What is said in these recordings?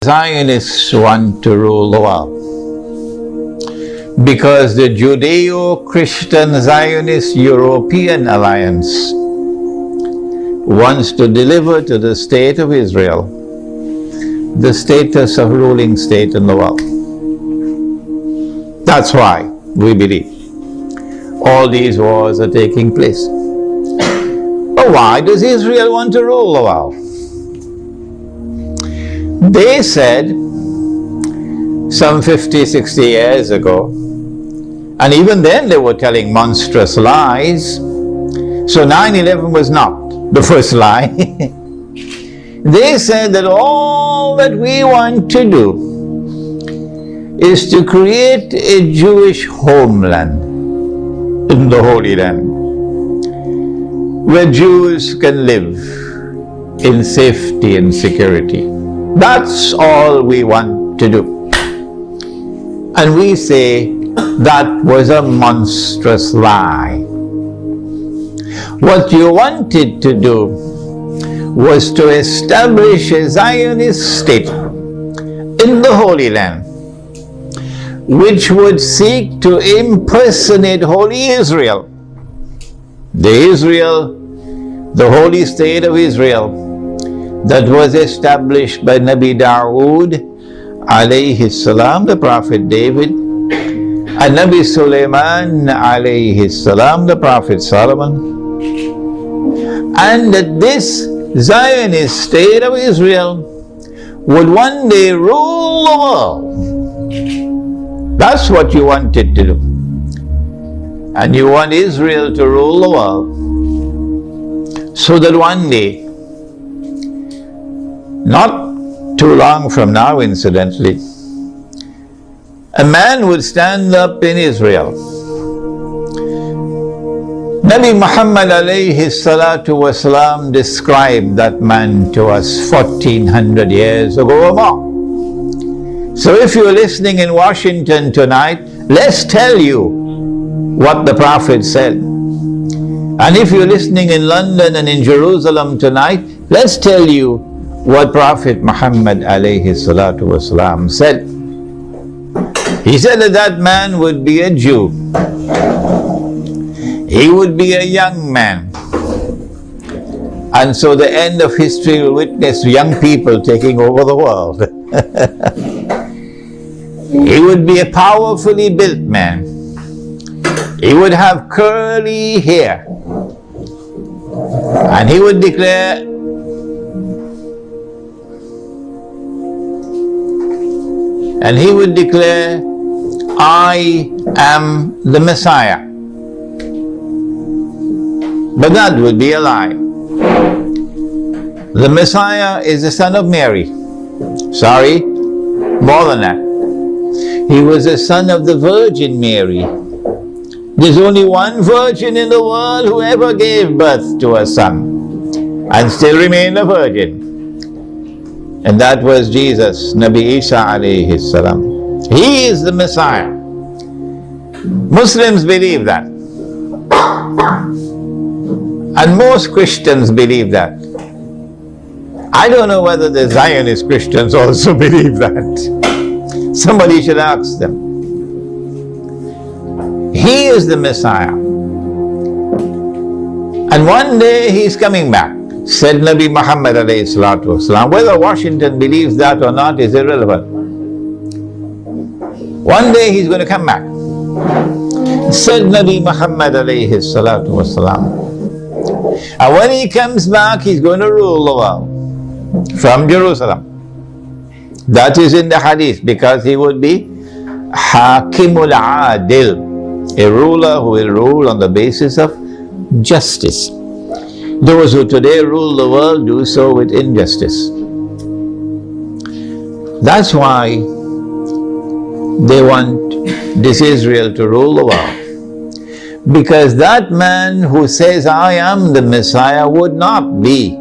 Zionists want to rule the world because the Judeo-Christian Zionist European Alliance wants to deliver to the state of Israel the status of ruling state in the world. That's why we believe all these wars are taking place. But why does Israel want to rule the world? They said some 50, 60 years ago, and even then they were telling monstrous lies. So 9/11 was not the first lie. They said that all that we want to do is to create a Jewish homeland in the Holy Land where Jews can live in safety and security. That's all we want to do. And we say that was a monstrous lie. What you wanted to do was to establish a Zionist state in the Holy Land, which would seek to impersonate Holy Israel, the holy state of Israel, that was established by Nabi Dawood alayhi salam, the Prophet David, and Nabi Sulaiman alayhi salam, the Prophet Solomon, and that this Zionist state of Israel would one day rule the world. That's what you wanted to do. And you want Israel to rule the world so that one day, not too long from now, incidentally, a man would stand up in Israel. Nabi Muhammad alayhi salatu wasalam described that man to us 1400 years ago or more. So if you're listening in Washington tonight, let's tell you what the Prophet said. And if you're listening in London and in Jerusalem tonight, let's tell you what Prophet Muhammad alayhi salatu wasalam said. He said that that man would be a Jew. He would be a young man. And so the end of history will witness young people taking over the world. He would be a powerfully built man. He would have curly hair. And he would declare, I am the Messiah. But that would be a lie. The Messiah is the son of Mary. Sorry, more than that. He was the son of the Virgin Mary. There's only one virgin in the world who ever gave birth to a son and still remained a virgin. And that was Jesus, Nabi Isa alayhi salam. He is the Messiah. Muslims believe that. And most Christians believe that. I don't know whether the Zionist Christians also believe that. Somebody should ask them. He is the Messiah. And one day he's coming back, said Nabi Muhammad alayhi salatu wasalam. Whether Washington believes that or not is irrelevant. One day he's going to come back, said Nabi Muhammad alayhi salatu wasalam. And when he comes back, he's going to rule the world from Jerusalem. That is in the hadith, because he would be Hakimul Adil, a ruler who will rule on the basis of justice. Those who today rule the world do so with injustice. That's why they want this Israel to rule the world. Because that man who says, I am the Messiah, would not be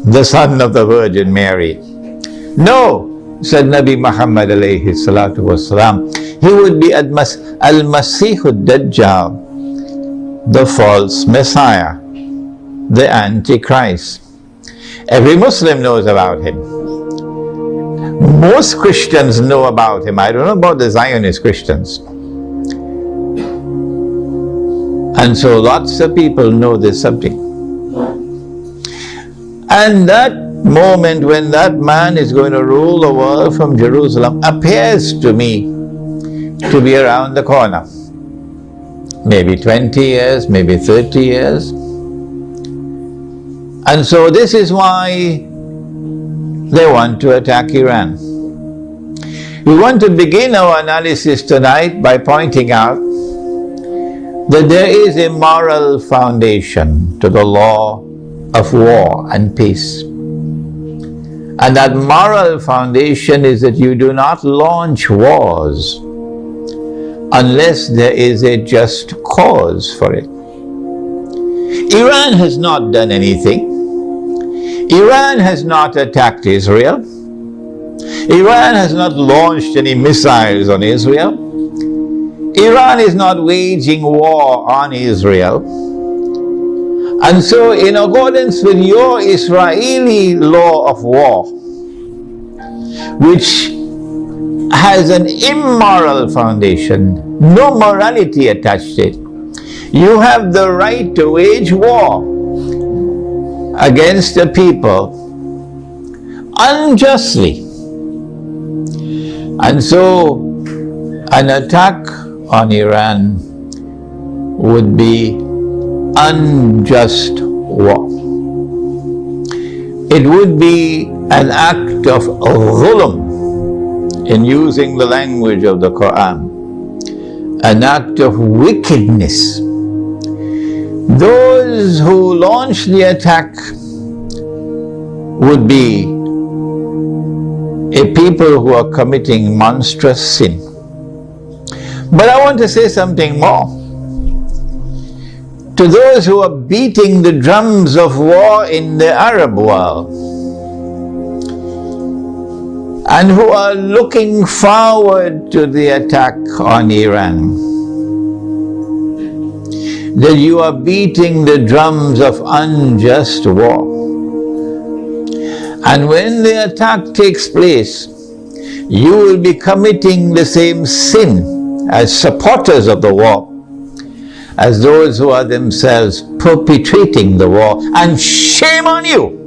the son of the Virgin Mary. No, said Nabi Muhammad alayhi salatu wasalam, he would be Al-Masih ad-Dajjal, the false Messiah, the Antichrist. Every Muslim knows about him. Most Christians know about him. I don't know about the Zionist Christians. And so lots of people know this subject. And that moment when that man is going to rule the world from Jerusalem appears to me to be around the corner. Maybe 20 years, maybe 30 years. And so this is why they want to attack Iran. We want to begin our analysis tonight by pointing out that there is a moral foundation to the law of war and peace. And that moral foundation is that you do not launch wars unless there is a just cause for it. Iran has not done anything. Iran has not attacked Israel. Iran has not launched any missiles on Israel. Iran is not waging war on Israel. And so, in accordance with your Israeli law of war, which has an immoral foundation, no morality attached to it, you have the right to wage war against the people unjustly. And so, an attack on Iran would be unjust war. It would be an act of dhulm, in using the language of the Quran, an act of wickedness. Those who launch the attack would be a people who are committing monstrous sin. But I want to say something more. To those who are beating the drums of war in the Arab world and who are looking forward to the attack on Iran, that you are beating the drums of unjust war. And when the attack takes place, you will be committing the same sin as supporters of the war, as those who are themselves perpetrating the war. And shame on you!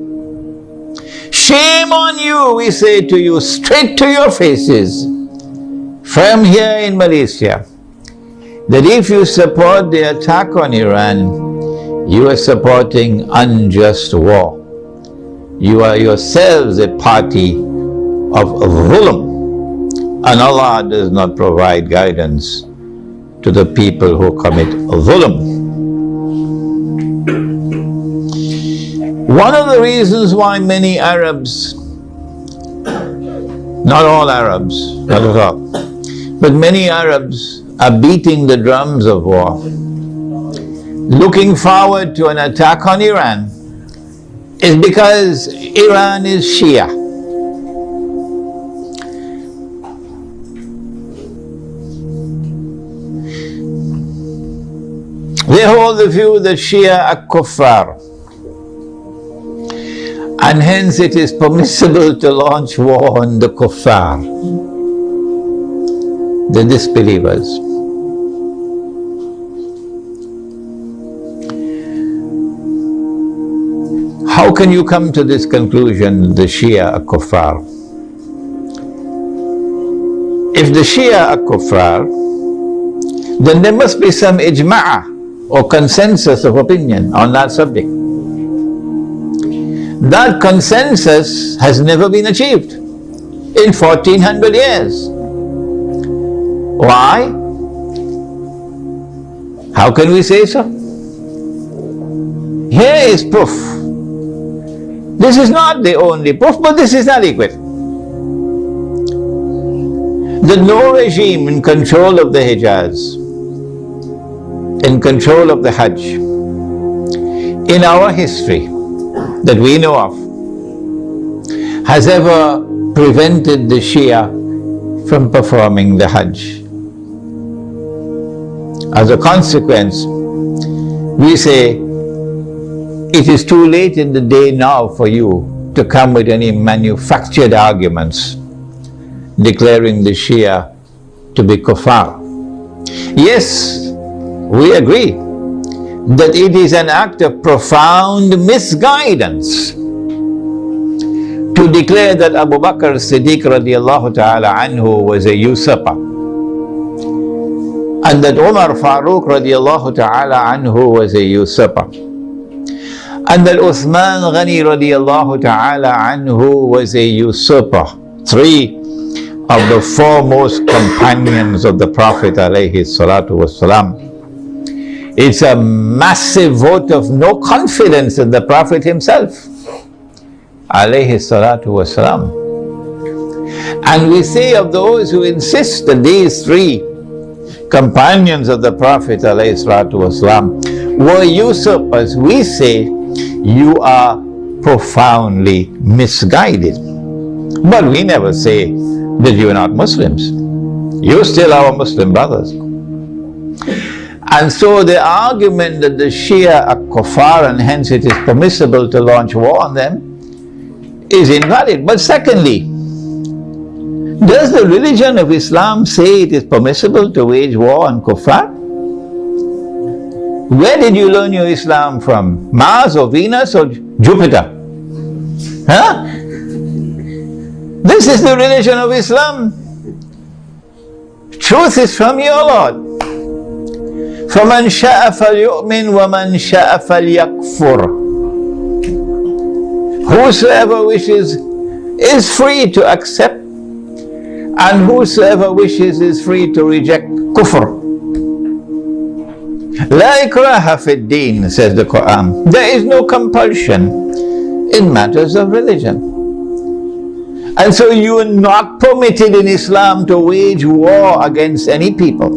Shame on you, we say to you, straight to your faces, from here in Malaysia, that if you support the attack on Iran, you are supporting unjust war. You are yourselves a party of dhulm. And Allah does not provide guidance to the people who commit dhulm. One of the reasons why many Arabs, not all Arabs, not at all, but many Arabs are beating the drums of war, looking forward to an attack on Iran, is because Iran is Shia. They hold the view that Shia are kuffar, and hence it is permissible to launch war on the kuffar, the disbelievers. How can you come to this conclusion, the Shia are kuffar? If the Shia are kuffar, then there must be some ijma'ah or consensus of opinion on that subject. That consensus has never been achieved in 1400 years. Why? How can we say so? Here is proof. This is not the only proof, but this is adequate. That no regime in control of the Hijaz, in control of the Hajj, in our history that we know of, has ever prevented the Shia from performing the Hajj. As a consequence, we say, it is too late in the day now for you to come with any manufactured arguments declaring the Shia to be kuffar. Yes, we agree that it is an act of profound misguidance to declare that Abu Bakr Siddiq radiallahu ta'ala anhu was a usurper, and that Umar Farooq radiallahu ta'ala anhu was a usurper, and that Uthman Ghani radiallahu ta'ala anhu was a usurper. Three of the foremost companions of the Prophet alayhi salatu wasalam. It's a massive vote of no confidence in the Prophet himself alayhi salatu wasalam. And we say of those who insist that these three companions of the Prophet alayhi salatu wasalam were usurpers, we say you are profoundly misguided. But we never say that you are not Muslims. You still are our Muslim brothers. And so the argument that the Shia are kuffar and hence it is permissible to launch war on them is invalid. But secondly, does the religion of Islam say it is permissible to wage war on kuffar? Where did you learn your Islam from? Mars or Venus or Jupiter? Huh? This is the religion of Islam. Truth is from your Lord. فَمَنْ شَاءَ فَلْيُؤْمِنْ وَمَنْ شَاءَ فَلْيَكْفُرْ. Whosoever wishes is free to accept, and whosoever wishes is free to reject kufr. لَا إِكْرَاهَ فِي الدِّينِ, says the Quran. There is no compulsion in matters of religion. And so you are not permitted in Islam to wage war against any people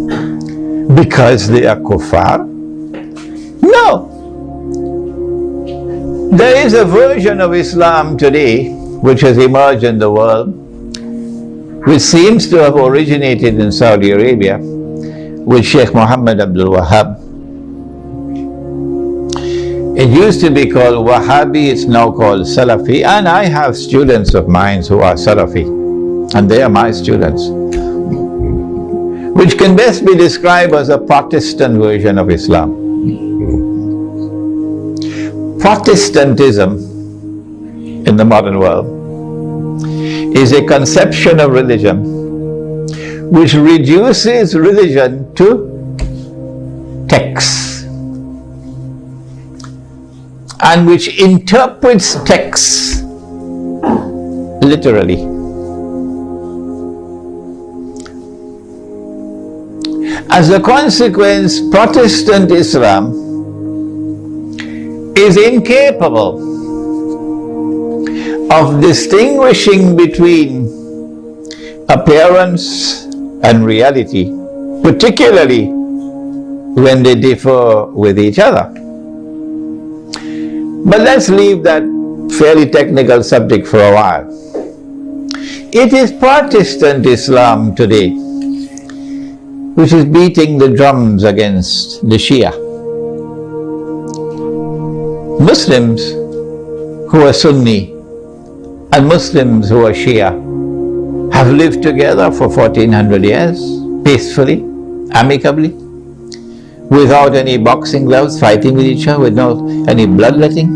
because they are kuffar. No. There is a version of Islam today which has emerged in the world, which seems to have originated in Saudi Arabia with Sheikh Muhammad Abdul Wahhab. It used to be called Wahhabi, it's now called Salafi, and I have students of mine who are Salafi, and they are my students, which can best be described as a Protestant version of Islam. Protestantism in the modern world is a conception of religion which reduces religion to texts, and which interprets texts literally. As a consequence, Protestant Islam is incapable of distinguishing between appearance and reality, particularly when they differ with each other. But let's leave that fairly technical subject for a while. It is Protestant Islam today which is beating the drums against the Shia. Muslims who are Sunni and Muslims who are Shia have lived together for 1400 years, peacefully, amicably, without any boxing gloves, fighting with each other, without any bloodletting.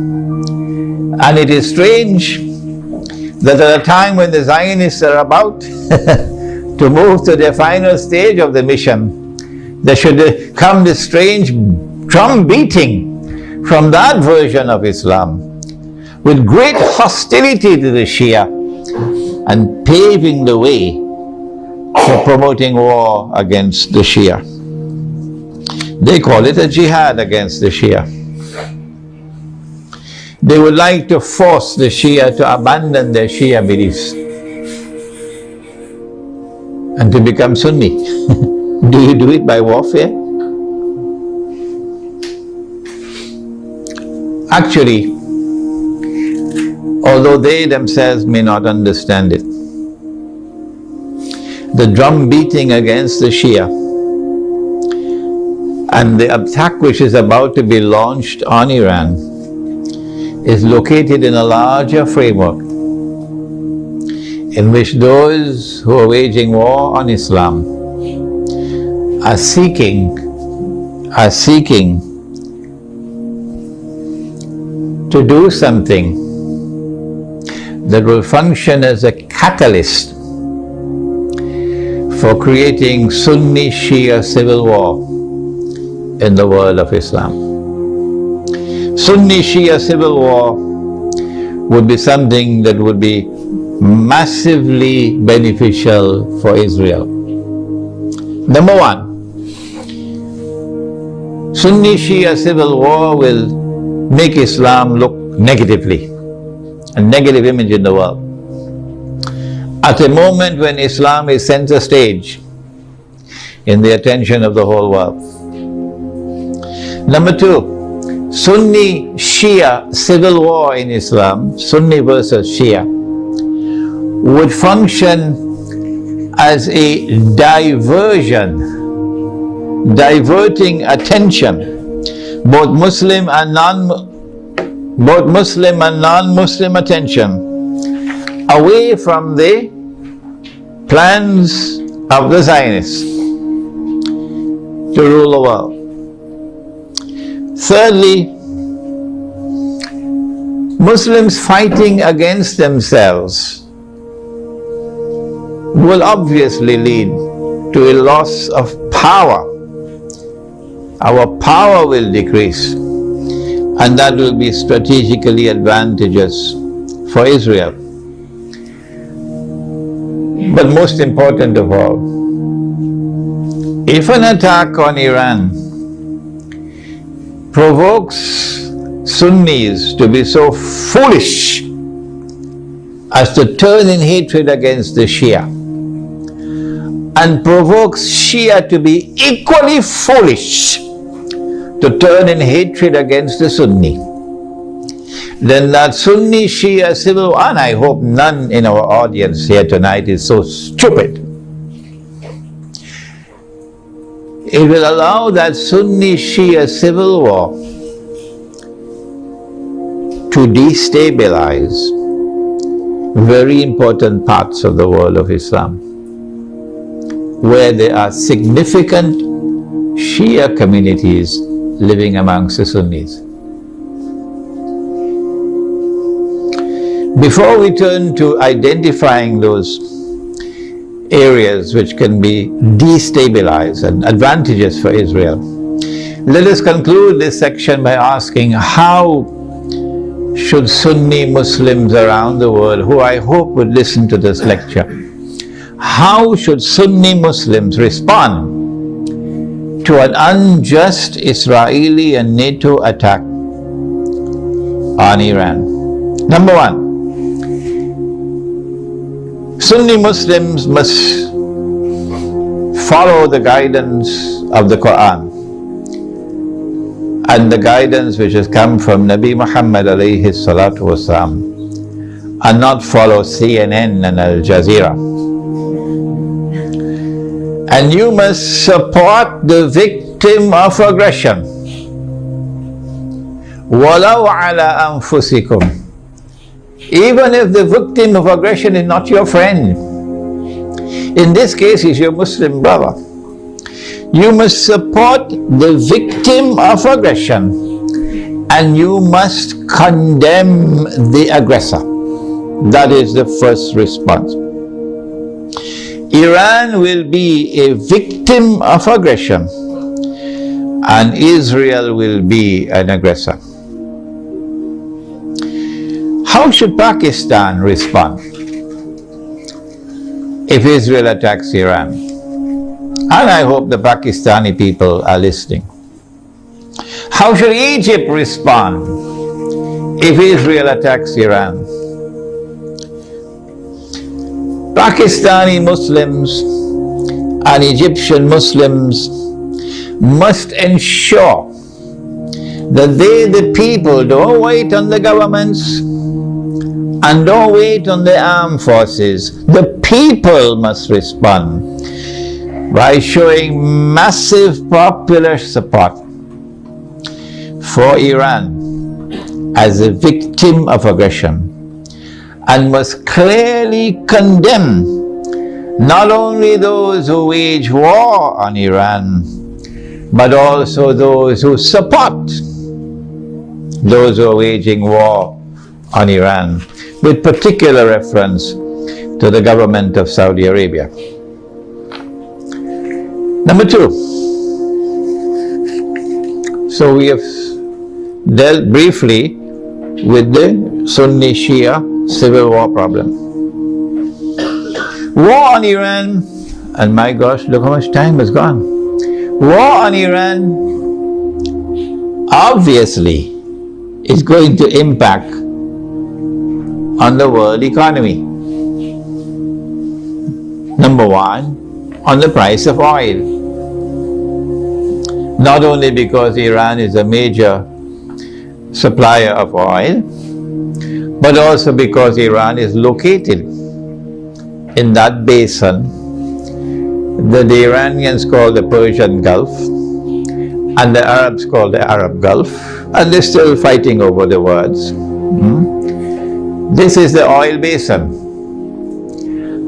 And it is strange that at a time when the Zionists are about to move to their final stage of the mission, there should come this strange drum beating from that version of Islam with great hostility to the Shia and paving the way for promoting war against the Shia. They call it a jihad against the Shia. They would like to force the Shia to abandon their Shia beliefs and to become Sunni. Do you do it by warfare? Actually, although they themselves may not understand it, the drum beating against the Shia and the attack which is about to be launched on Iran is located in a larger framework, in which those who are waging war on Islam are seeking to do something that will function as a catalyst for creating Sunni Shia civil war in the world of Islam. Sunni Shia civil war would be something that would be massively beneficial for Israel. Number one, Sunni Shia civil war will make Islam look negatively, a negative image in the world. At a moment when Islam is center stage in the attention of the whole world. Number two, Sunni Shia civil war in Islam, Sunni versus Shia, would function as a diverting attention, both Muslim and non-Muslim attention, away from the plans of the Zionists to rule the world. Thirdly, Muslims fighting against themselves will obviously lead to a loss of power. Our power will decrease, and that will be strategically advantageous for Israel. But most important of all, if an attack on Iran provokes Sunnis to be so foolish as to turn in hatred against the Shia, and provokes Shia to be equally foolish to turn in hatred against the Sunni, then that Sunni Shia civil war, and I hope none in our audience here tonight is so stupid, it will allow that Sunni Shia civil war to destabilize very important parts of the world of Islam, where there are significant Shia communities living amongst the Sunnis. Before we turn to identifying those areas which can be destabilized and advantageous for Israel, let us conclude this section by asking, how should Sunni Muslims around the world, who I hope would listen to this lecture, how should Sunni Muslims respond to an unjust Israeli and NATO attack on Iran? Number one, Sunni Muslims must follow the guidance of the Quran and the guidance which has come from Nabi Muhammad alayhi salatu wasalam, and not follow CNN and Al Jazeera. And you must support the victim of aggression, walau ala anfusikum, even if the victim of aggression is not your friend. In this case, he's your Muslim brother. You must support the victim of aggression, and you must condemn the aggressor. That is the first response. Iran will be a victim of aggression, and Israel will be an aggressor. How should Pakistan respond if Israel attacks Iran? And I hope the Pakistani people are listening. How should Egypt respond if Israel attacks Iran? Pakistani Muslims and Egyptian Muslims must ensure that they, the people, don't wait on the governments and don't wait on the armed forces. The people must respond by showing massive popular support for Iran as a victim of aggression, and must clearly condemn not only those who wage war on Iran, but also those who support those who are waging war on Iran, with particular reference to the government of Saudi Arabia. Number two, so we have dealt briefly with the Sunni-Shia civil war problem. War on Iran, and my gosh, look how much time has gone. War on Iran obviously is going to impact on the world economy. Number one, on the price of oil. Not only because Iran is a major supplier of oil, but also because Iran is located in that basin that the Iranians call the Persian Gulf and the Arabs call the Arab Gulf, and they're still fighting over the words. This is the oil basin,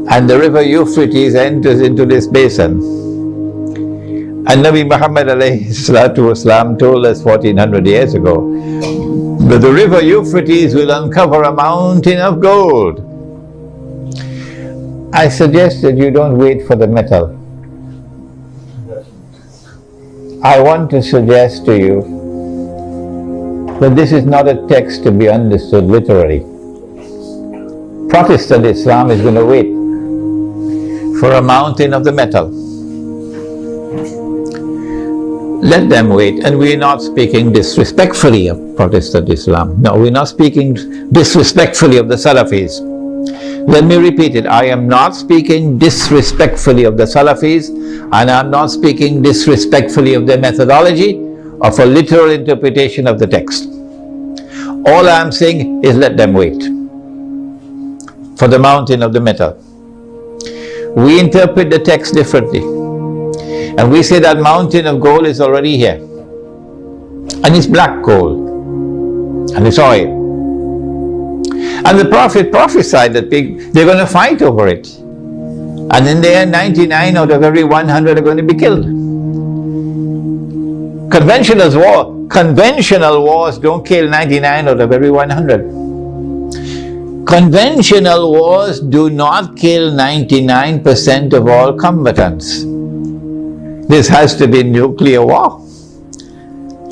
and the river Euphrates enters into this basin. And Nabi Muhammad ﷺ told us 1400 years ago that the river Euphrates will uncover a mountain of gold. I suggest that you don't wait for the metal. I want to suggest to you that this is not a text to be understood literally. Protestant Islam is going to wait for a mountain of the metal. Let them wait. And we're not speaking disrespectfully of Protestant Islam. No, we're not speaking disrespectfully of the Salafis. Let me repeat it. I am not speaking disrespectfully of the Salafis, and I'm not speaking disrespectfully of their methodology of a literal interpretation of the text. All I'm saying is let them wait for the mountain of the metal. We interpret the text differently, and we say that mountain of gold is already here, and it's black gold, and it's oil. And the Prophet prophesied that they're going to fight over it. And in the end, 99 out of every 100 are going to be killed. Conventional wars don't kill 99 out of every 100. Conventional wars do not kill 99% of all combatants. This has to be nuclear war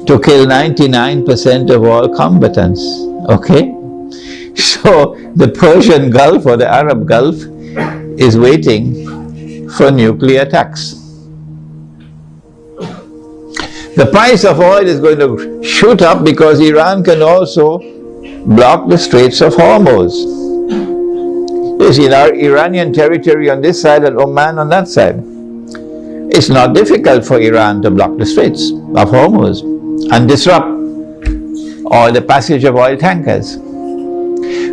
to kill 99% of all combatants. Okay? So the Persian Gulf or the Arab Gulf is waiting for nuclear attacks. The price of oil is going to shoot up because Iran can also block the Straits of Hormuz. There's Iranian territory on this side and Oman on that side. It's not difficult for Iran to block the Straits of Hormuz and disrupt all the passage of oil tankers.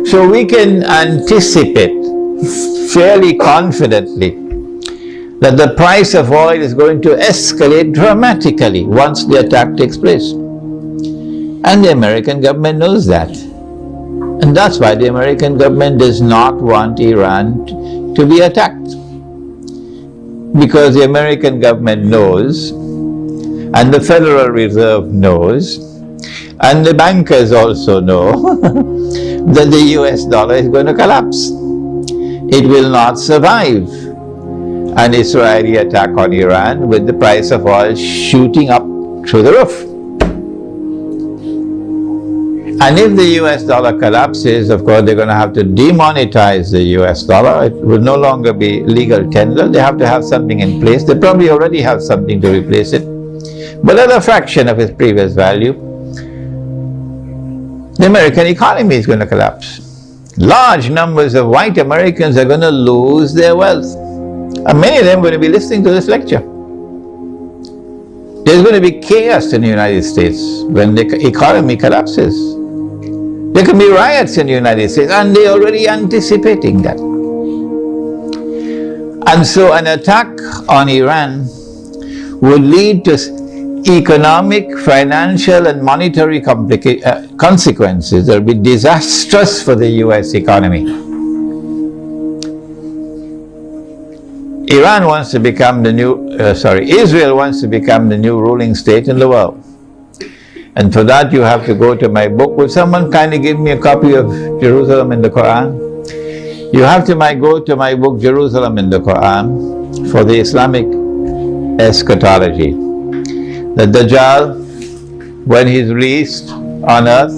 So we can anticipate fairly confidently that the price of oil is going to escalate dramatically once the attack takes place. And the American government knows that. And that's why the American government does not want Iran to be attacked. Because the American government knows, and the Federal Reserve knows, and the bankers also know that the US dollar is going to collapse. It will not survive an Israeli attack on Iran with the price of oil shooting up through the roof. And if the US dollar collapses, of course, they're going to have to demonetize the US dollar. It will no longer be legal tender. They have to have something in place. They probably already have something to replace it, but at a fraction of its previous value. The American economy is going to collapse. Large numbers of white Americans are going to lose their wealth. And many of them are going to be listening to this lecture. There's going to be chaos in the United States when the economy collapses. There can be riots in the United States, and they're already anticipating that. And so an attack on Iran would lead to economic, financial, and monetary consequences that will be disastrous for the US economy. Iran wants to become the new, Israel wants to become the new ruling state in the world. And for that you have to go to my book. Will someone kindly give me a copy of Jerusalem in the Quran? You have to go to my book Jerusalem in the Quran for the Islamic eschatology. The Dajjal, when he's released on earth,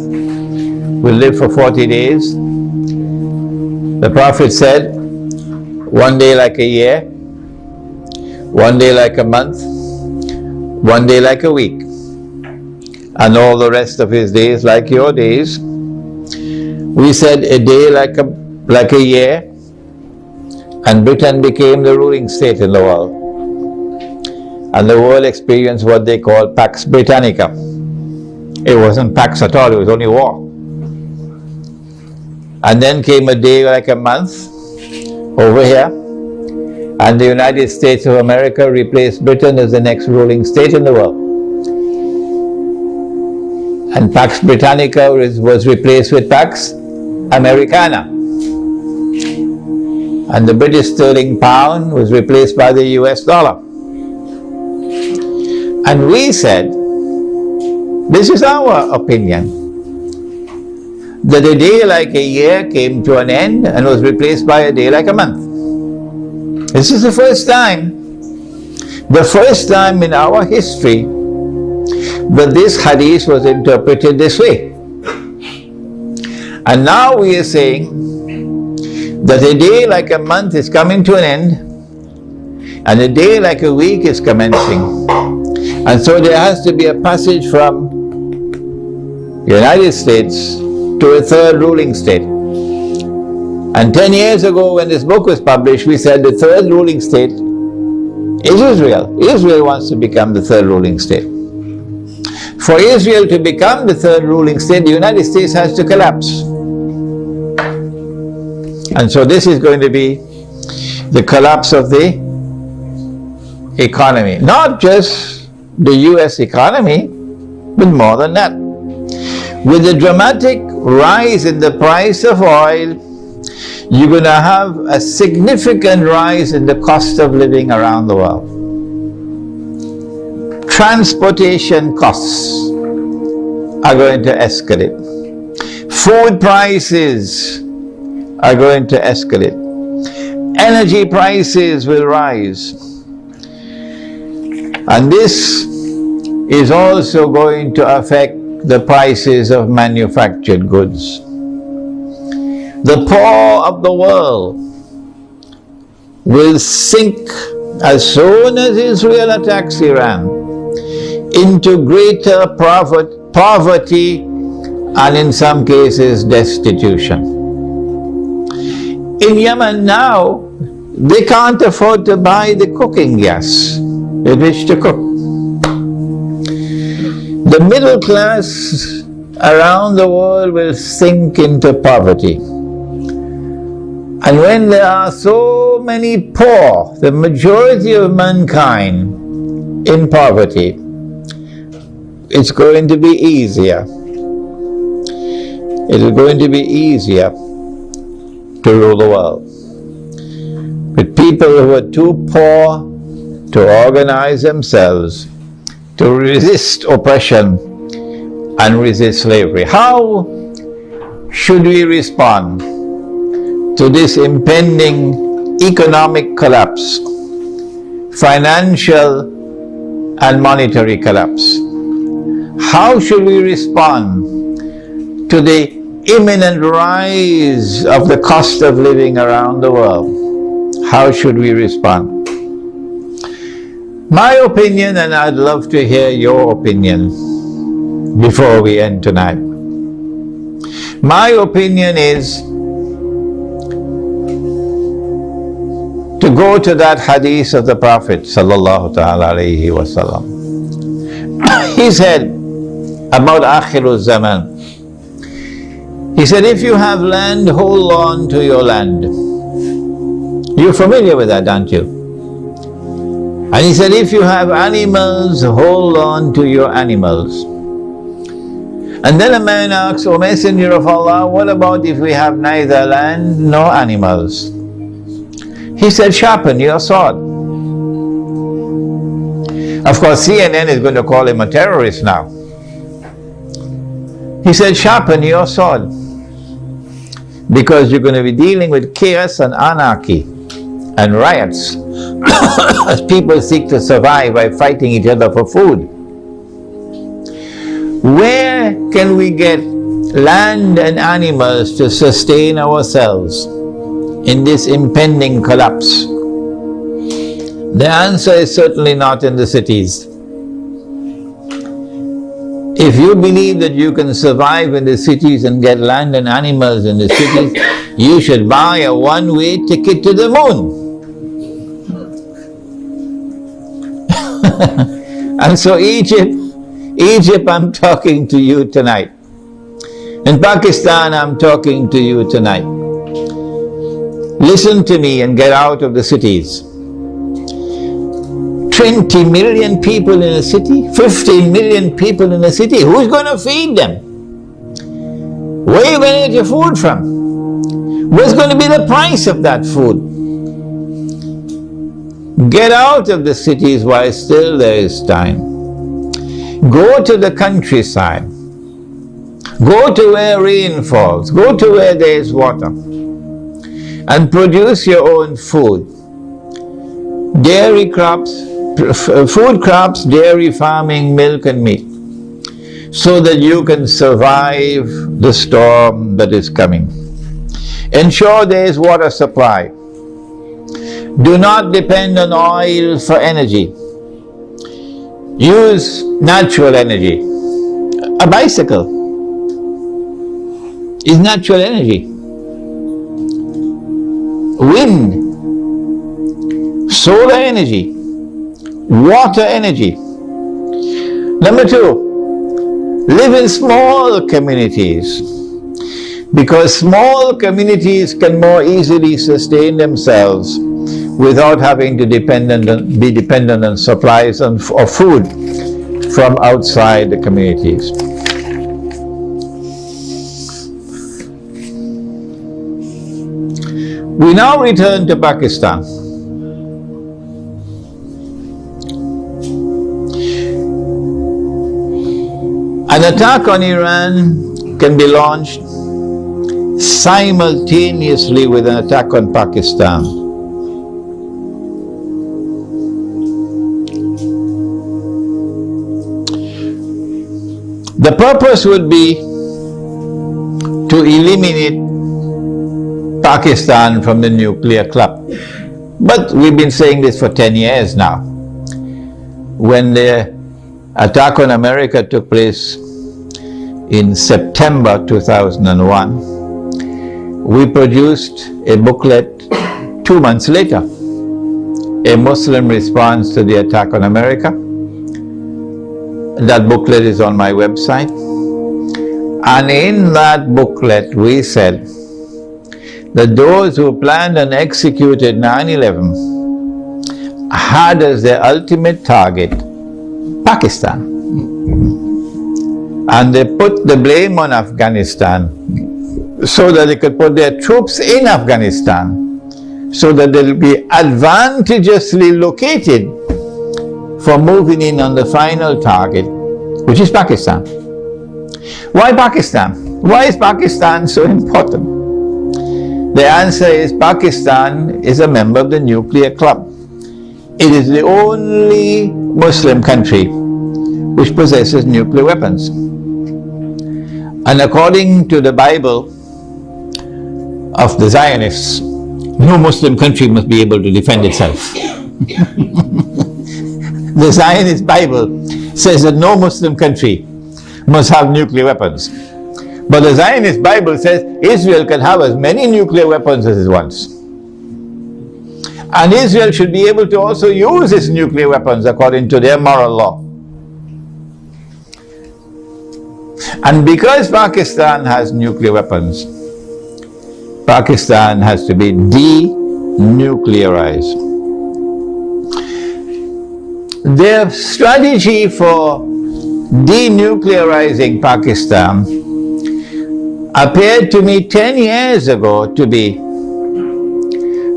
will live for 40 days. The Prophet said, one day like a year, one day like a month, one day like a week, and all the rest of his days like your days. We said a day like a year, and Britain became the ruling state in the world. And the world experienced what they call Pax Britannica. It wasn't Pax at all, it was only war. And then came a day like a month over here, and the United States of America replaced Britain as the next ruling state in the world. And Pax Britannica was replaced with Pax Americana. And the British sterling pound was replaced by the US dollar. And we said, this is our opinion, that a day like a year came to an end and was replaced by a day like a month. This is the first time in our history that this hadith was interpreted this way. And now we are saying that a day like a month is coming to an end and a day like a week is commencing. And so there has to be a passage from the United States to a third ruling state. And 10 years ago when this book was published, we said the third ruling state is Israel. Israel wants to become the third ruling state. For Israel to become the third ruling state, the United States has to collapse. And so this is going to be the collapse of the economy. Not just the US economy, but more than that. With the dramatic rise in the price of oil, you're going to have a significant rise in the cost of living around the world. Transportation costs are going to escalate. Food prices are going to escalate. Energy prices will rise. And this is also going to affect the prices of manufactured goods. The poor of the world will sink as soon as Israel attacks Iran into greater poverty and in some cases destitution. In Yemen now, they can't afford to buy the cooking gas with which to cook. The middle class around the world will sink into poverty. And when there are so many poor, the majority of mankind in poverty, it's going to be easier. It is going to be easier to rule the world. With people who are too poor to organize themselves, to resist oppression and resist slavery. How should we respond to this impending economic collapse, financial and monetary collapse? How should we respond to the imminent rise of the cost of living around the world? How should we respond? My opinion, and I'd love to hear your opinion before we end tonight. My opinion is to go to that hadith of the Prophet sallallahu alaihi wasallam. He said about Akhirul Zaman, he said, if you have land, hold on to your land. You're familiar with that, aren't you? And he said, if you have animals, hold on to your animals. And then a man asks, O Messenger of Allah, what about if we have neither land nor animals? He said, sharpen your sword. Of course, CNN is going to call him a terrorist now. He said, sharpen your sword, because you're going to be dealing with chaos and anarchy and riots as people seek to survive by fighting each other for food. Where can we get land and animals to sustain ourselves in this impending collapse? The answer is certainly not in the cities. If you believe that you can survive in the cities and get land and animals in the cities, you should buy a one-way ticket to the moon. And so Egypt, I'm talking to you tonight. In Pakistan, I'm talking to you tonight. Listen to me and get out of the cities. 20 million people in a city, 15 million people in a city, who's going to feed them? Where are you going to get your food from? What's going to be the price of that food? Get out of the cities while still there is time. Go to the countryside. Go to where rain falls. Go to where there is water. And produce your own food. Dairy crops, food crops, dairy farming, milk and meat, so that you can survive the storm that is coming. Ensure there is water supply. Do not depend on oil for energy. Use natural energy. A bicycle is natural energy. Wind, solar energy, water energy. Number two, live in small communities, because small communities can more easily sustain themselves without having to be dependent on supplies of food from outside the communities. We now return to Pakistan. An attack on Iran can be launched simultaneously with an attack on Pakistan. The purpose would be to eliminate Pakistan from the nuclear club. But we've been saying this for 10 years now. When the attack on America took place in September 2001, we produced a booklet 2 months later, a Muslim response to the attack on America. That booklet is on my website. And in that booklet we said that those who planned and executed 9/11 had as their ultimate target Pakistan. And they put the blame on Afghanistan so that they could put their troops in Afghanistan, so that they'll be advantageously located for moving in on the final target, which is Pakistan. Why Pakistan? Why is Pakistan so important? The answer is Pakistan is a member of the nuclear club. It is the only Muslim country which possesses nuclear weapons. And according to the Bible of the Zionists, no Muslim country must be able to defend itself. The Zionist Bible says that no Muslim country must have nuclear weapons. But the Zionist Bible says Israel can have as many nuclear weapons as it wants. And Israel should be able to also use its nuclear weapons according to their moral law. And because Pakistan has nuclear weapons, Pakistan has to be denuclearized. Their strategy for denuclearizing Pakistan appeared to me 10 years ago to be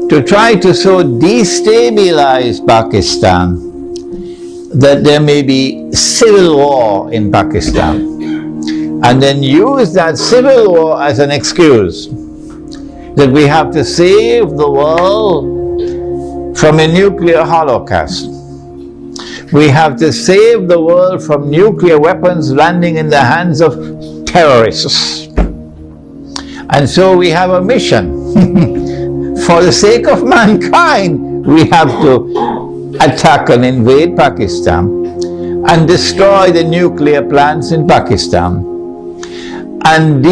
to try to so destabilize Pakistan that there may be civil war in Pakistan, and then use that civil war as an excuse that we have to save the world from a nuclear holocaust. We have to save the world from nuclear weapons landing in the hands of terrorists. And so we have a mission. For the sake of mankind, we have to attack and invade Pakistan and destroy the nuclear plants in Pakistan and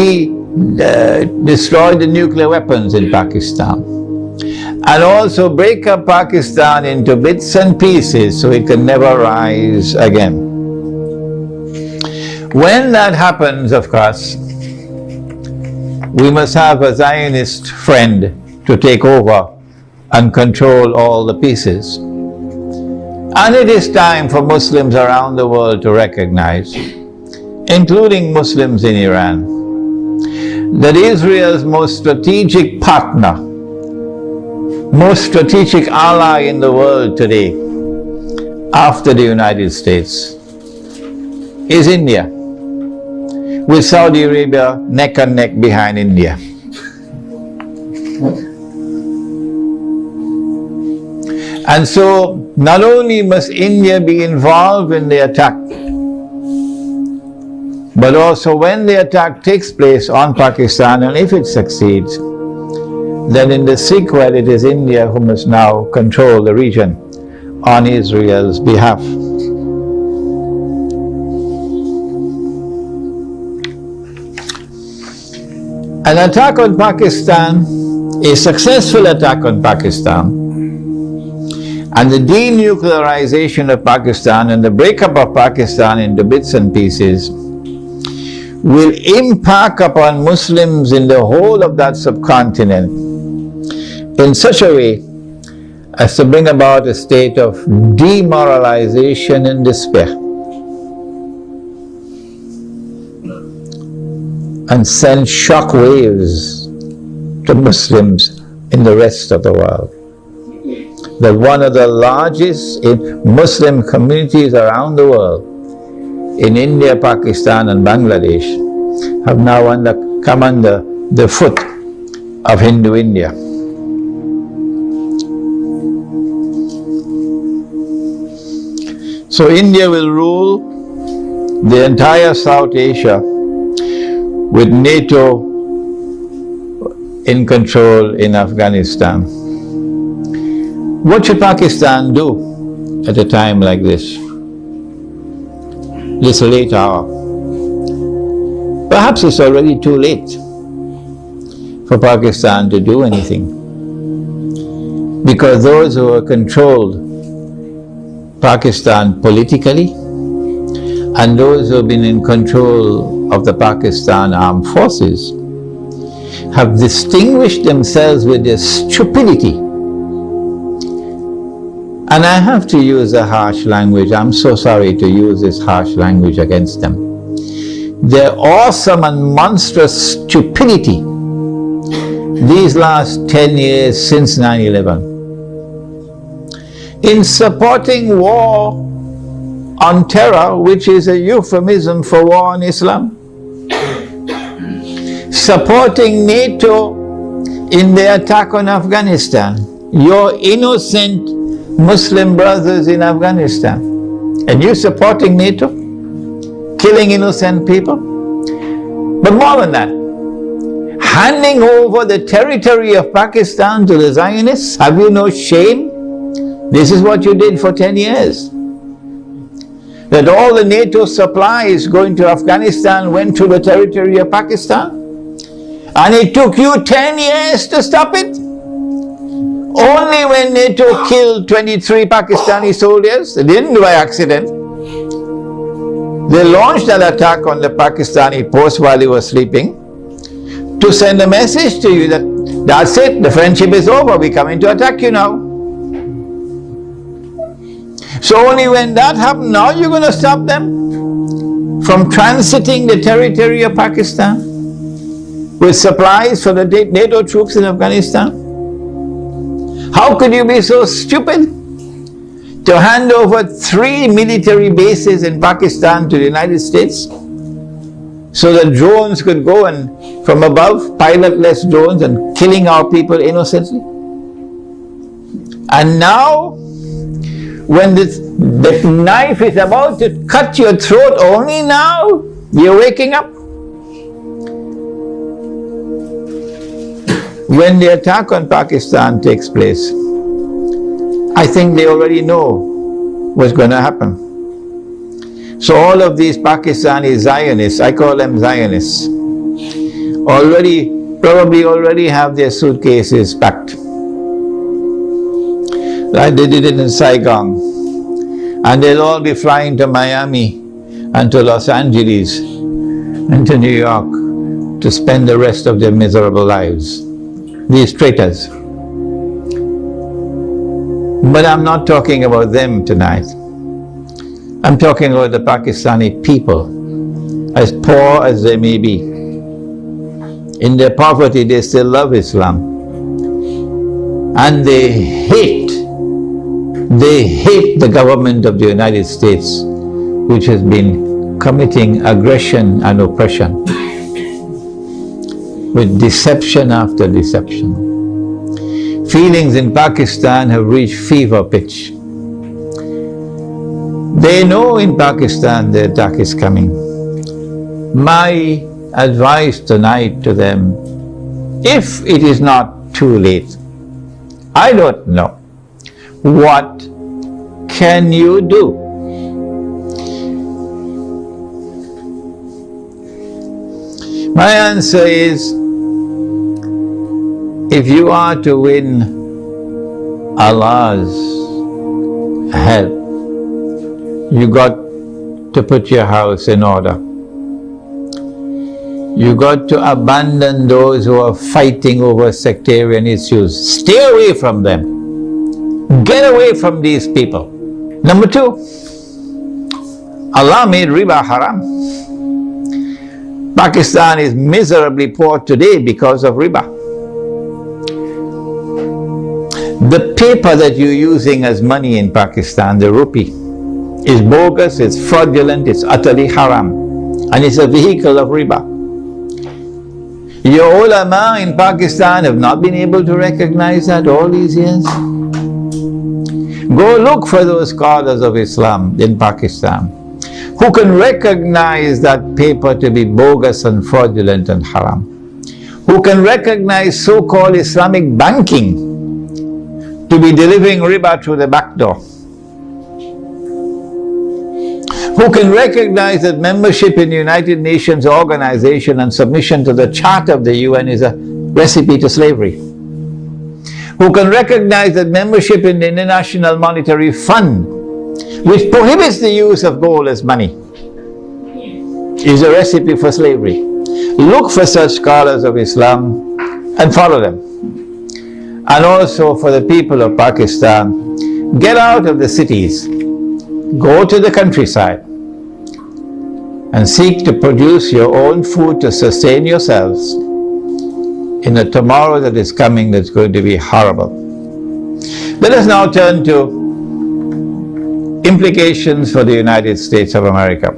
destroy the nuclear weapons in Pakistan, and also break up Pakistan into bits and pieces so it can never rise again. When that happens, of course, we must have a Zionist friend to take over and control all the pieces. And it is time for Muslims around the world to recognize, including Muslims in Iran, that Israel's most strategic partner, most strategic ally in the world today, after the United States, is India, with Saudi Arabia neck and neck behind India. And so, not only must India be involved in the attack, but also when the attack takes place on Pakistan, and if it succeeds, then in the sequel it is India who must now control the region on Israel's behalf. An attack on Pakistan, a successful attack on Pakistan, and the denuclearization of Pakistan and the breakup of Pakistan into bits and pieces will impact upon Muslims in the whole of that subcontinent in such a way as to bring about a state of demoralization and despair, and send shock waves to Muslims in the rest of the world. That one of the largest Muslim communities around the world, in India, Pakistan and Bangladesh, have now come under the foot of Hindu India. So India will rule the entire South Asia with NATO in control in Afghanistan. What should Pakistan do at a time like this? This late hour. Perhaps it's already too late for Pakistan to do anything, because those who have controlled Pakistan politically and those who have been in control of the Pakistan armed forces have distinguished themselves with their stupidity. And I have to use a harsh language. I'm so sorry to use this harsh language against them. Their awesome and monstrous stupidity these last 10 years since 9/11 in supporting war on terror, which is a euphemism for war on Islam, supporting NATO in the attack on Afghanistan, your innocent Muslim brothers in Afghanistan, and you supporting NATO, killing innocent people. But more than that, handing over the territory of Pakistan to the Zionists. Have you no shame? This is what you did for 10 years. That all the NATO supplies going to Afghanistan went to the territory of Pakistan, and it took you 10 years to stop it. Only when NATO killed 23 Pakistani soldiers, they didn't do by accident. They launched an attack on the Pakistani post while they were sleeping to send a message to you that that's it, the friendship is over, we're coming to attack you now. So only when that happened, now you're going to stop them from transiting the territory of Pakistan with supplies for the NATO troops in Afghanistan? How could you be so stupid to hand over 3 military bases in Pakistan to the United States so that drones could go and from above, pilotless drones, and killing our people innocently. And now, when the knife is about to cut your throat, only now you're waking up. When the attack on Pakistan takes place, I think they already know what's going to happen. So all of these Pakistani Zionists, I call them Zionists, probably already have their suitcases packed. Like they did it in Saigon. And they'll all be flying to Miami and to Los Angeles and to New York to spend the rest of their miserable lives. These traitors. But I'm not talking about them tonight. I'm talking about the Pakistani people, as poor as they may be. In their poverty, they still love Islam. And they hate the government of the United States, which has been committing aggression and oppression with deception after deception. Feelings in Pakistan have reached fever pitch. They know in Pakistan the attack is coming. My advice tonight to them, if it is not too late, I don't know, what can you do? My answer is, if you are to win Allah's help, you got to put your house in order. You got to abandon those who are fighting over sectarian issues. Stay away from them. Get away from these people. Number 2, Allah made riba haram. Pakistan is miserably poor today because of riba. The paper that you're using as money in Pakistan, the rupee, is bogus, it's fraudulent, it's utterly haram, and it's a vehicle of riba. Your ulama in Pakistan have not been able to recognize that all these years. Go look for those scholars of Islam in Pakistan who can recognize that paper to be bogus and fraudulent and haram, who can recognize so-called Islamic banking to be delivering riba through the back door, who can recognize that membership in the United Nations organization and submission to the Charter of the UN is a recipe to slavery, who can recognize that membership in the International Monetary Fund, which prohibits the use of gold as money, is a recipe for slavery. Look for such scholars of Islam and follow them. And also for the people of Pakistan, get out of the cities, go to the countryside, and seek to produce your own food to sustain yourselves in a tomorrow that is coming that's going to be horrible. Let us now turn to implications for the United States of America.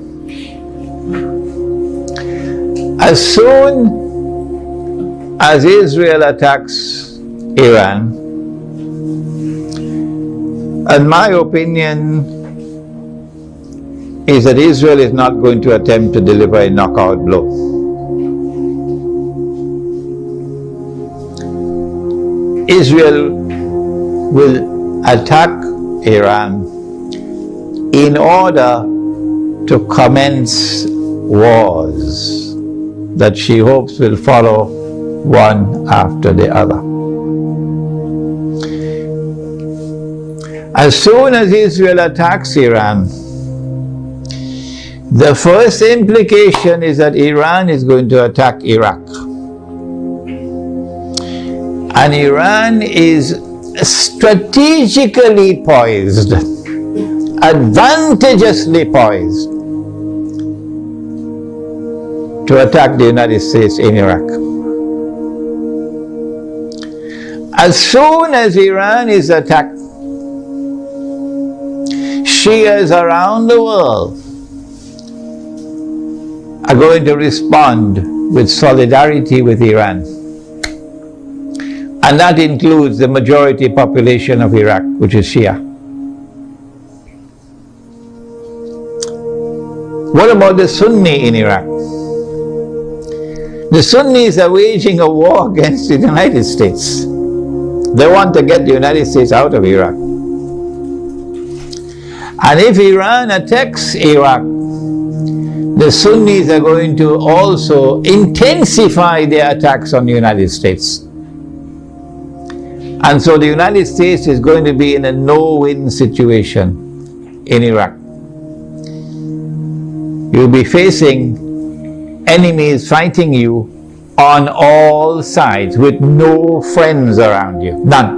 As soon as Israel attacks Iran, and my opinion is that Israel is not going to attempt to deliver a knockout blow. Israel will attack Iran in order to commence wars that she hopes will follow one after the other. As soon as Israel attacks Iran, the first implication is that Iran is going to attack Iraq. And Iran is strategically poised, advantageously poised to attack the United States in Iraq. As soon as Iran is attacked, Shias around the world are going to respond with solidarity with Iran. And that includes the majority population of Iraq, which is Shia. What about the Sunni in Iraq? The Sunnis are waging a war against the United States. They want to get the United States out of Iraq. And if Iran attacks Iraq, the Sunnis are going to also intensify their attacks on the United States. And so the United States is going to be in a no-win situation in Iraq. You'll be facing enemies fighting you on all sides with no friends around you. None.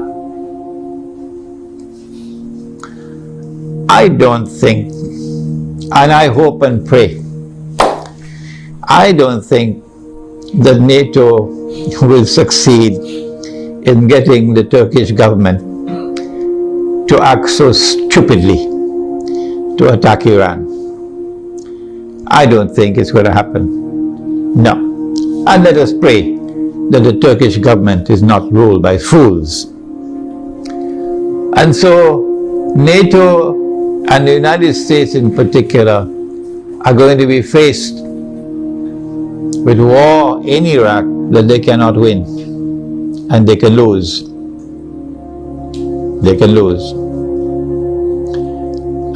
I don't think, and I hope and pray, I don't think that NATO will succeed in getting the Turkish government to act so stupidly to attack Iran. I don't think it's going to happen. No. And let us pray that the Turkish government is not ruled by fools. And so NATO and the United States in particular are going to be faced with war in Iraq that they cannot win. And they can lose. They can lose.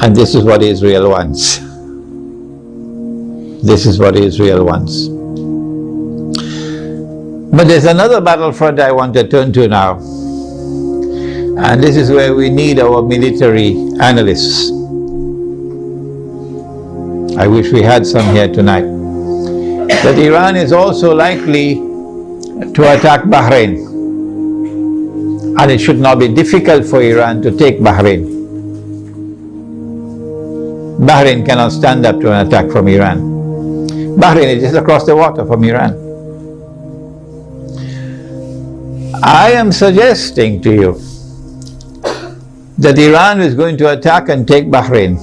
And this is what Israel wants. This is what Israel wants. But there's another battlefront I want to turn to now. And this is where we need our military analysts. I wish we had some here tonight. That Iran is also likely to attack Bahrain. And it should not be difficult for Iran to take Bahrain. Bahrain cannot stand up to an attack from Iran. Bahrain is just across the water from Iran. I am suggesting to you that Iran is going to attack and take Bahrain.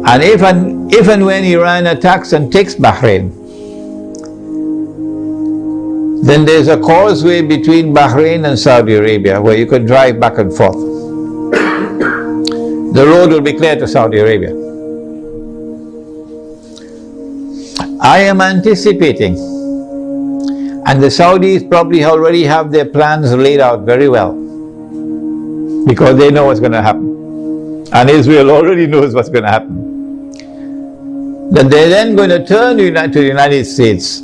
And if and when Iran attacks and takes Bahrain, then there's a causeway between Bahrain and Saudi Arabia where you could drive back and forth. The road will be clear to Saudi Arabia. I am anticipating, and the Saudis probably already have their plans laid out very well, because they know what's going to happen. And Israel already knows what's going to happen. That they're then going to turn to the United States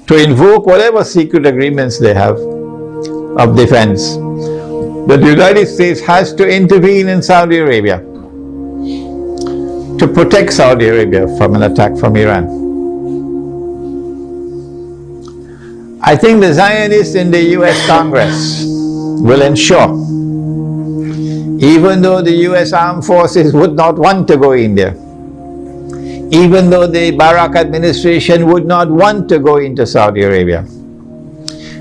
to invoke whatever secret agreements they have of defense. That the United States has to intervene in Saudi Arabia to protect Saudi Arabia from an attack from Iran. I think the Zionists in the US Congress will ensure, even though the US armed forces would not want to go in there, even though the Barak administration would not want to go into Saudi Arabia,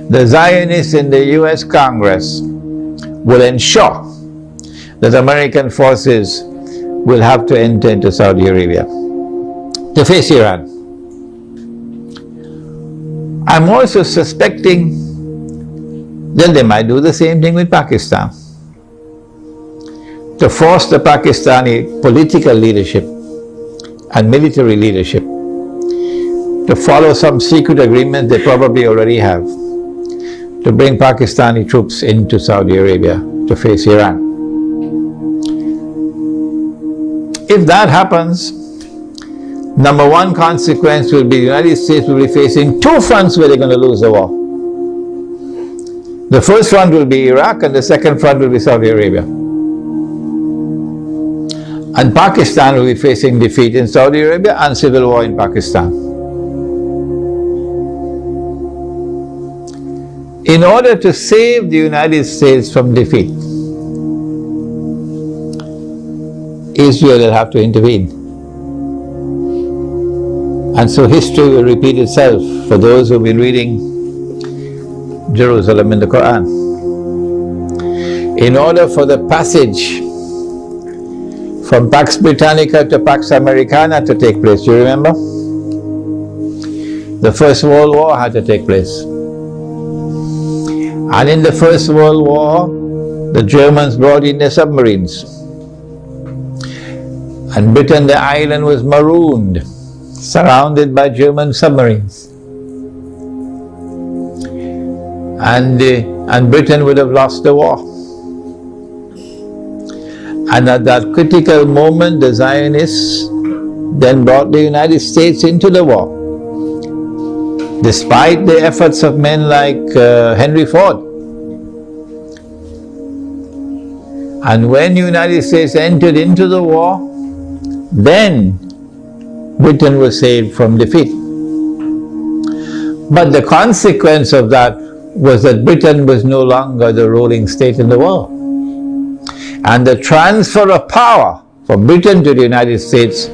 the Zionists in the US Congress will ensure that American forces will have to enter into Saudi Arabia to face Iran. I'm also suspecting that they might do the same thing with Pakistan, to force the Pakistani political leadership and military leadership to follow some secret agreement they probably already have, to bring Pakistani troops into Saudi Arabia to face Iran. If that happens, number one consequence will be the United States will be facing two fronts where they're going to lose the war. The first front will be Iraq, and the second front will be Saudi Arabia. And Pakistan will be facing defeat in Saudi Arabia and civil war in Pakistan. In order to save the United States from defeat, Israel will have to intervene. And so history will repeat itself for those who have been reading Jerusalem in the Quran. In order for the passage from Pax Britannica to Pax Americana to take place. You remember? The First World War had to take place. And in the First World War, the Germans brought in their submarines. And Britain, the island, was marooned, surrounded by German submarines. And Britain would have lost the war. And at that critical moment, the Zionists then brought the United States into the war, despite the efforts of men like Henry Ford. And when the United States entered into the war, then Britain was saved from defeat. But the consequence of that was that Britain was no longer the ruling state in the world. And the transfer of power from Britain to the United States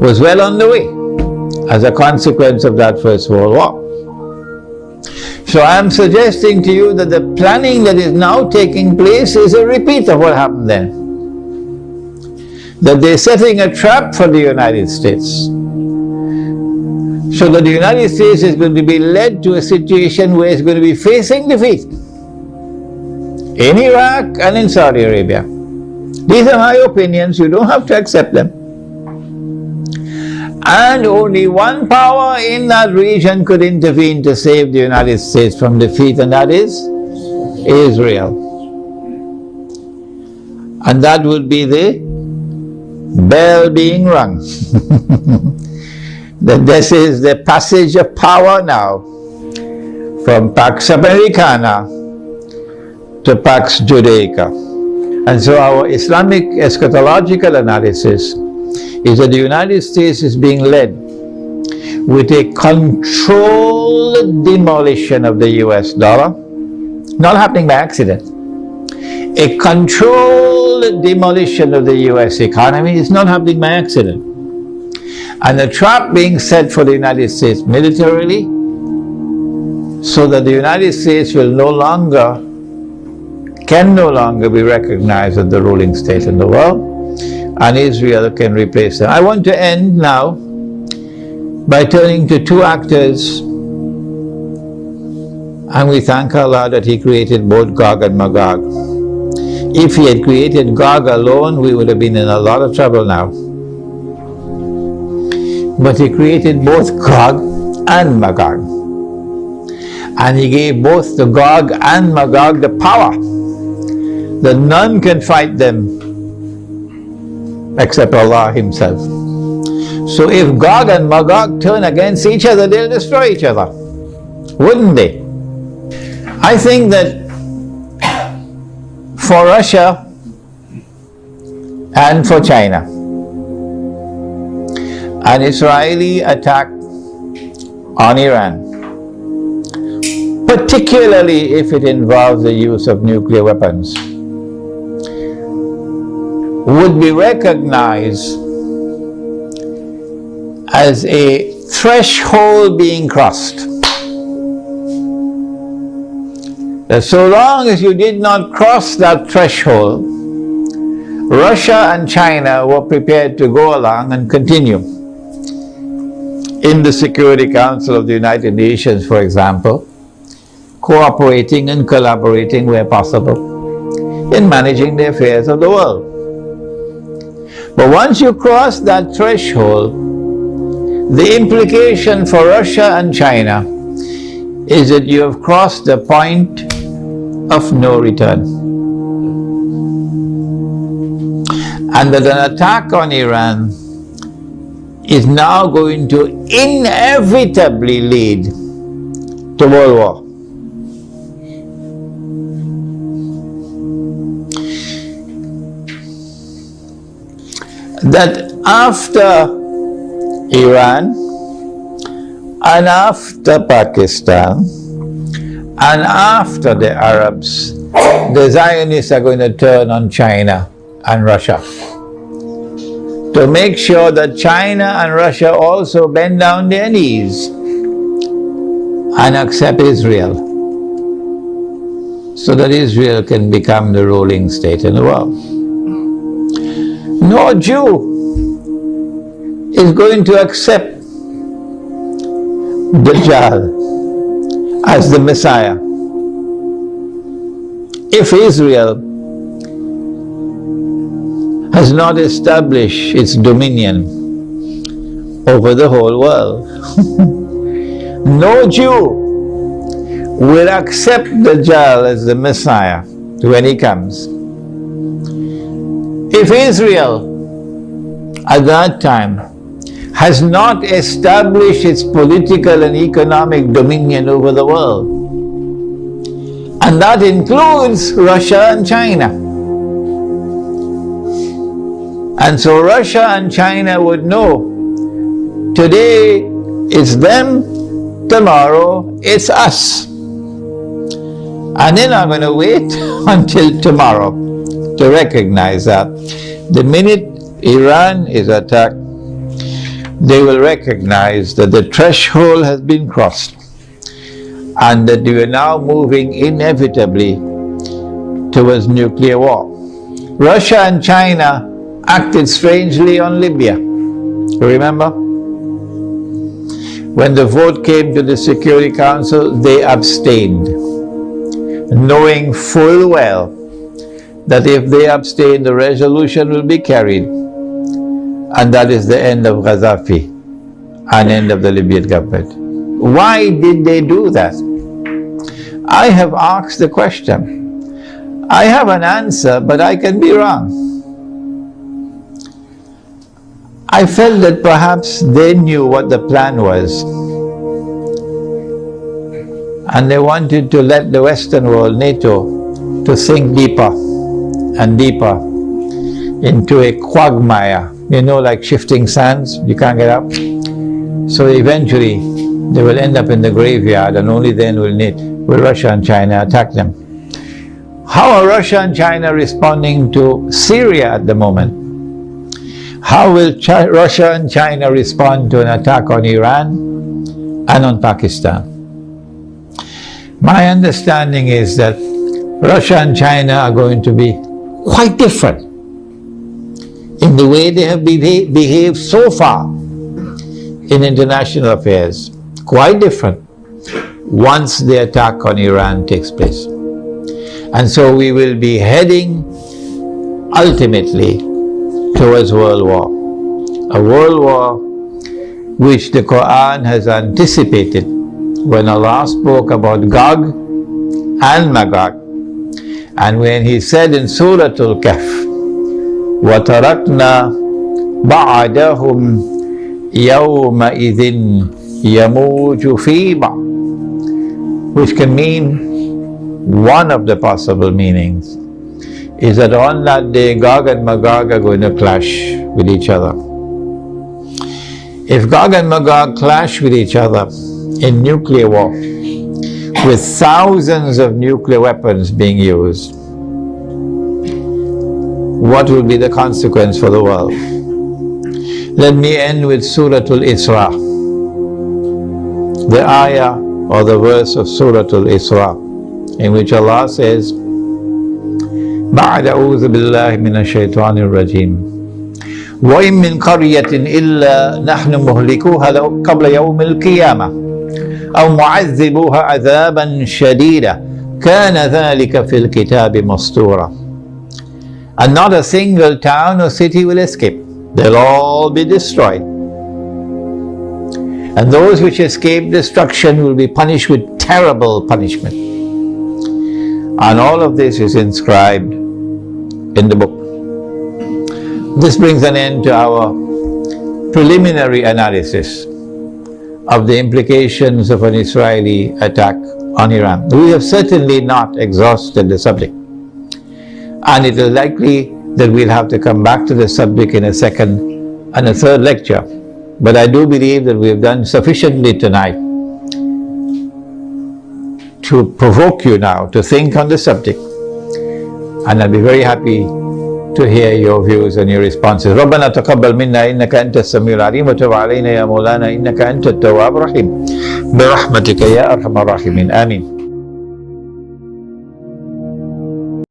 was well on the way as a consequence of that First World War. So I am suggesting to you that the planning that is now taking place is a repeat of what happened then. That they're setting a trap for the United States, so that the United States is going to be led to a situation where it's going to be facing defeat in Iraq and in Saudi Arabia. These are my opinions, you don't have to accept them. And only one power in that region could intervene to save the United States from defeat, and that is Israel. And that would be the bell being rung. That this is the passage of power now from Pax Americana to Pax Judaica. And so our Islamic eschatological analysis is that the United States is being led with a controlled demolition of the US dollar, not happening by accident. A controlled demolition of the US economy is not happening by accident. And a trap being set for the United States militarily, so that the United States can no longer be recognized as the ruling state in the world, and Israel can replace them. I want to end now by turning to two actors, and we thank Allah that He created both Gog and Magog. If He had created Gog alone, we would have been in a lot of trouble now. But He created both Gog and Magog. And He gave both the Gog and Magog the power that none can fight them except Allah Himself. So if Gog and Magog turn against each other, they'll destroy each other, wouldn't they? I think that for Russia and for China, an Israeli attack on Iran, particularly if it involves the use of nuclear weapons, would be recognized as a threshold being crossed. That so long as you did not cross that threshold, Russia and China were prepared to go along and continue. In the Security Council of the United Nations, for example, cooperating and collaborating where possible in managing the affairs of the world. But once you cross that threshold, the implication for Russia and China is that you have crossed the point of no return. And that an attack on Iran is now going to inevitably lead to world war. That after Iran and after Pakistan and after the Arabs, the Zionists are going to turn on China and Russia to make sure that China and Russia also bend down their knees and accept Israel, so that Israel can become the ruling state in the world. No Jew is going to accept Dajjal as the Messiah. If Israel has not established its dominion over the whole world, no Jew will accept Dajjal as the Messiah when he comes. If Israel at that time has not established its political and economic dominion over the world, and that includes Russia and China. And so Russia and China would know, today it's them, tomorrow it's us. And they're not going to wait until tomorrow to recognize that. The minute Iran is attacked, they will recognize that the threshold has been crossed and that we are now moving inevitably towards nuclear war. Russia and China acted strangely on Libya. Remember? When the vote came to the Security Council, they abstained, knowing full well that if they abstain, the resolution will be carried, and that is the end of Gaddafi and end of the Libyan government. Why did they do that? I have asked the question. I have an answer, but I can be wrong. I felt that perhaps they knew what the plan was, and they wanted to let the Western world, NATO, to sink deeper and deeper into a quagmire, you know, like shifting sands, you can't get up. So eventually they will end up in the graveyard, and only then will Russia and China attack them. How are Russia and China responding to Syria at the moment? How will Russia and China respond to an attack on Iran and on Pakistan? My understanding is that Russia and China are going to be quite different in the way they have behaved so far in international affairs. Quite different once the attack on Iran takes place. And so we will be heading ultimately towards world war. A world war which the Quran has anticipated when Allah spoke about Gog and Magog, and when He said in Surah Al-Kahf, وَتَرَكْنَا بَعْدَهُمْ يَوْمَئِذٍ يَمُوجُ فِي بَعْضٍ, which can mean, one of the possible meanings is that on that day Gog and Magog are going to clash with each other. If Gog and Magog clash with each other in nuclear war, with thousands of nuclear weapons being used, what will be the consequence for the world? Let me end with Surah Al-Isra, the ayah or the verse of Surah Al-Isra, in which Allah says, بعد أعوذ بالله من الشيطان الرجيم وإن من قرية إلا نحن مهلكوها قبل يوم القيامة أو معذبوها عذابا شديدا كان ذلك في الكتاب مسطورا. And not a single town or city will escape. They'll all be destroyed. And those which escape destruction will be punished with terrible punishment. And all of this is inscribed in the book. This brings an end to our preliminary analysis of the implications of an Israeli attack on Iran. We have certainly not exhausted the subject, and it is likely that we'll have to come back to the subject in a second and a third lecture. But I do believe that we have done sufficiently tonight to provoke you now to think on the subject, and I'll be very happy to hear your views and your responses. ربنا تقبل منا إنك أنت السميع العليم وتب علينا يا مولانا إنك أنت التواب الرحيم برحمتك يا أرحم الراحمين آمين.